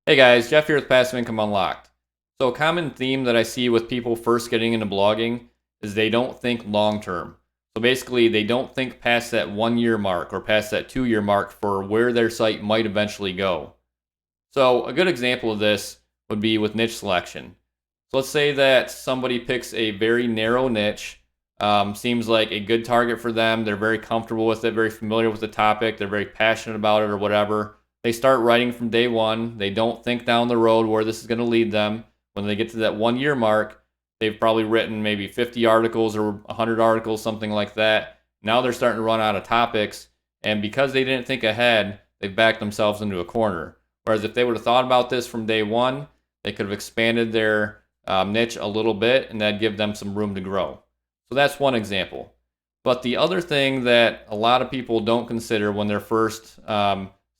Hey guys, Jeff here with Passive Income Unlocked. So, a common theme that I see with people first getting into blogging is they don't think long term. So, basically, they don't think past that 1 year mark or past that 2 year mark for where their site might eventually go. So, a good example of this would be with niche selection. So, let's say that somebody picks a very narrow niche, seems like a good target for them. They're very comfortable with it, very familiar with the topic, they're very passionate about it, or whatever. They start writing from day one. They don't think down the road where this is going to lead them. When they get to that 1 year mark, they've probably written maybe 50 articles or 100 articles, something like that. Now they're starting to run out of topics. And because they didn't think ahead, they've backed themselves into a corner. Whereas if they would have thought about this from day one, they could have expanded their niche a little bit, and that'd give them some room to grow. So that's one example. But the other thing that a lot of people don't consider when they're first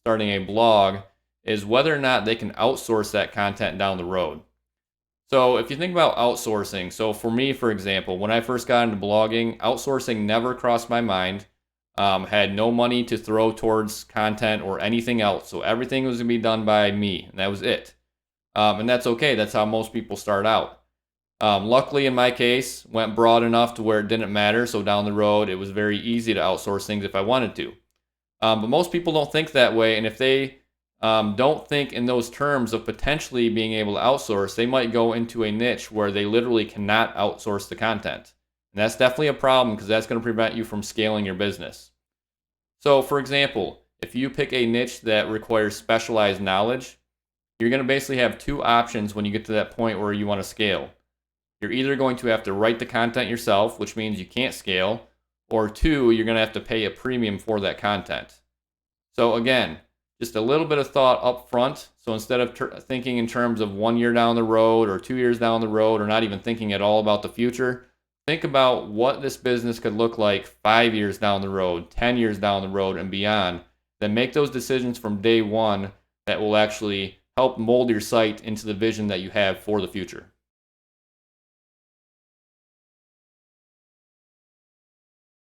starting a blog is whether or not they can outsource that content down the road. So if you think about outsourcing, so for me, for example, when I first got into blogging, outsourcing never crossed my mind. Had no money to throw towards content or anything else. So everything was going to be done by me, and that was it. And that's okay. That's how most people start out. Luckily, in my case, went broad enough to where it didn't matter. So down the road, it was very easy to outsource things if I wanted to. But most people don't think that way. And if they don't think in those terms of potentially being able to outsource, they might go into a niche where they literally cannot outsource the content. And that's definitely a problem because that's going to prevent you from scaling your business. So, for example, if you pick a niche that requires specialized knowledge, you're going to basically have two options when you get to that point where you want to scale. You're either going to have to write the content yourself, which means you can't scale, or two, you're going to have to pay a premium for that content. So again, just a little bit of thought up front. So instead of thinking in terms of 1 year down the road or 2 years down the road, or not even thinking at all about the future, think about what this business could look like 5 years down the road, 10 years down the road, and beyond. Then make those decisions from day one that will actually help mold your site into the vision that you have for the future.